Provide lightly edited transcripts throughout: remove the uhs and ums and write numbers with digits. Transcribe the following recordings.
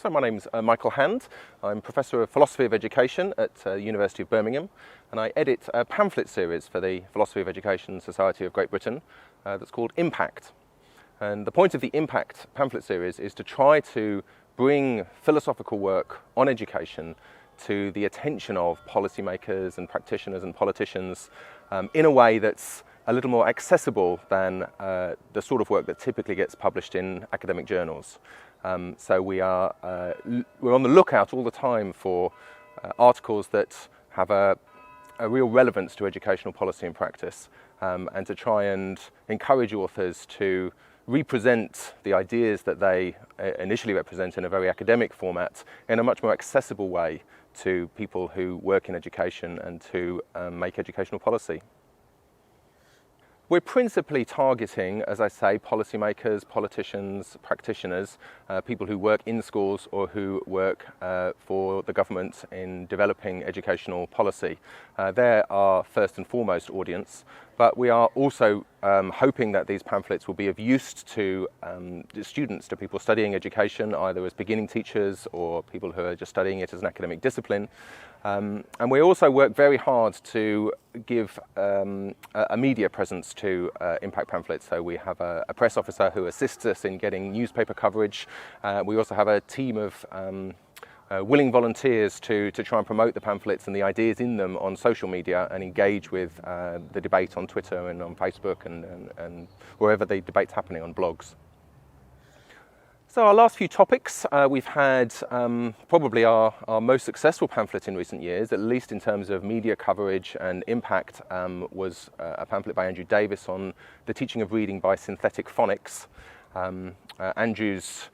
So my name's Michael Hand. I'm Professor of Philosophy of Education at the University of Birmingham, and I edit a pamphlet series for the Philosophy of Education Society of Great Britain that's called Impact. And the point of the Impact pamphlet series is to try to bring philosophical work on education to the attention of policymakers and practitioners and politicians in a way that's a little more accessible than the sort of work that typically gets published in academic journals. So we're on the lookout all the time for articles that have a real relevance to educational policy and practice, and to try and encourage authors to represent the ideas that they initially represent in a very academic format in a much more accessible way to people who work in education and who make educational policy. We're principally targeting, as I say, policymakers, politicians, practitioners, people who work in schools or who work for the government in developing educational policy. They're our first and foremost audience, but we are also hoping that these pamphlets will be of use to students, to people studying education, either as beginning teachers or people who are just studying it as an academic discipline. And we also work very hard to give a media presence to Impact pamphlets. So we have a press officer who assists us in getting newspaper coverage. We also have a team of willing volunteers to try and promote the pamphlets and the ideas in them on social media and engage with the debate on Twitter and on Facebook and wherever the debate's happening, on blogs. So our last few topics, we've had probably our most successful pamphlet in recent years, at least in terms of media coverage and impact, was a pamphlet by Andrew Davis on the teaching of reading by synthetic phonics. Andrew's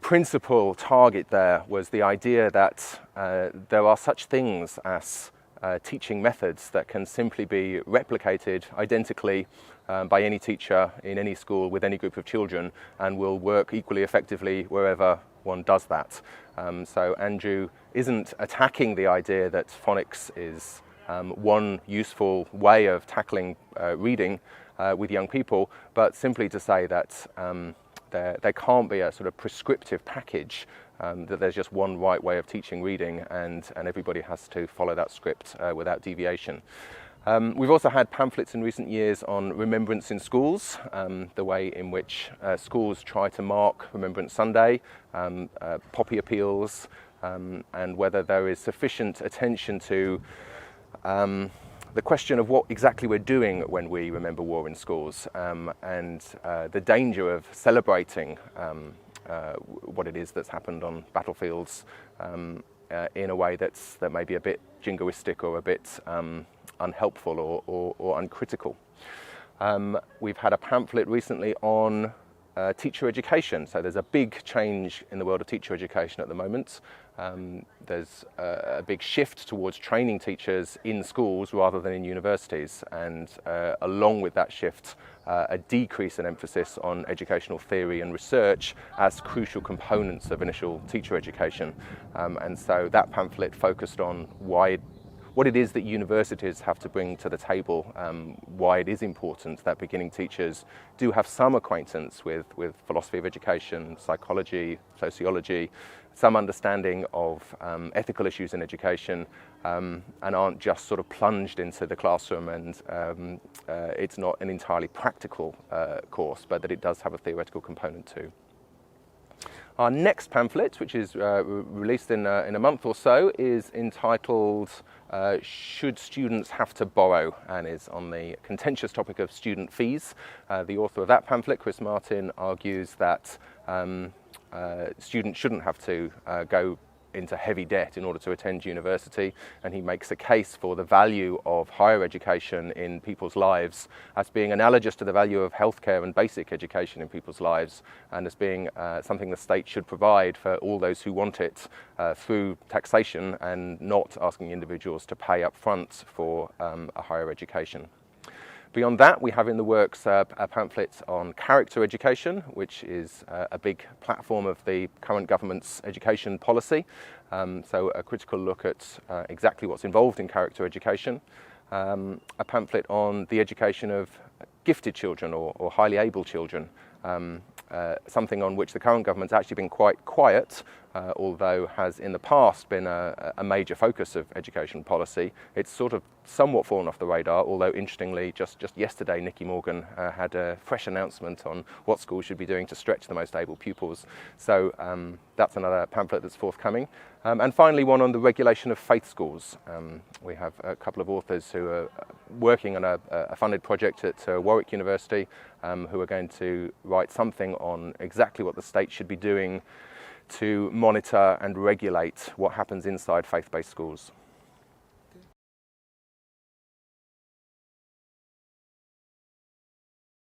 principal target there was the idea that there are such things as teaching methods that can simply be replicated identically by any teacher in any school with any group of children and will work equally effectively wherever one does that. So Andrew isn't attacking the idea that phonics is one useful way of tackling reading with young people, but simply to say that there can't be a sort of prescriptive package, that there's just one right way of teaching reading and everybody has to follow that script without deviation. We've also had pamphlets in recent years on remembrance in schools, the way in which schools try to mark Remembrance Sunday, poppy appeals, and whether there is sufficient attention to the question of what exactly we're doing when we remember war in schools, and the danger of celebrating what it is that's happened on battlefields in a way that may be a bit jingoistic or a bit unhelpful or uncritical. We've had a pamphlet recently on teacher education. So there's a big change in the world of teacher education at the moment. There's a big shift towards training teachers in schools rather than in universities, and along with that shift, a decrease in emphasis on educational theory and research as crucial components of initial teacher education. And so that pamphlet focused on what it is that universities have to bring to the table, why it is important that beginning teachers do have some acquaintance with philosophy of education, psychology, sociology, some understanding of ethical issues in education, and aren't just sort of plunged into the classroom and it's not an entirely practical course, but that it does have a theoretical component too. Our next pamphlet, which is released in a month or so, is entitled Should Students Have to Borrow? And is on the contentious topic of student fees. The author of that pamphlet, Chris Martin, argues that students shouldn't have to go into heavy debt in order to attend university, and he makes a case for the value of higher education in people's lives as being analogous to the value of healthcare and basic education in people's lives, and as being something the state should provide for all those who want it through taxation and not asking individuals to pay up front for a higher education. Beyond that, we have in the works a pamphlet on character education, which is a big platform of the current government's education policy. So a critical look at exactly what's involved in character education. A pamphlet on the education of gifted children or highly able children, something on which the current government's actually been quite quiet, although has in the past been a major focus of education policy, it's sort of somewhat fallen off the radar, although interestingly, just yesterday, Nicky Morgan had a fresh announcement on what schools should be doing to stretch the most able pupils. So that's another pamphlet that's forthcoming. And finally, one on the regulation of faith schools. We have a couple of authors who are working on a funded project at Warwick University who are going to write something on exactly what the state should be doing to monitor and regulate what happens inside faith-based schools.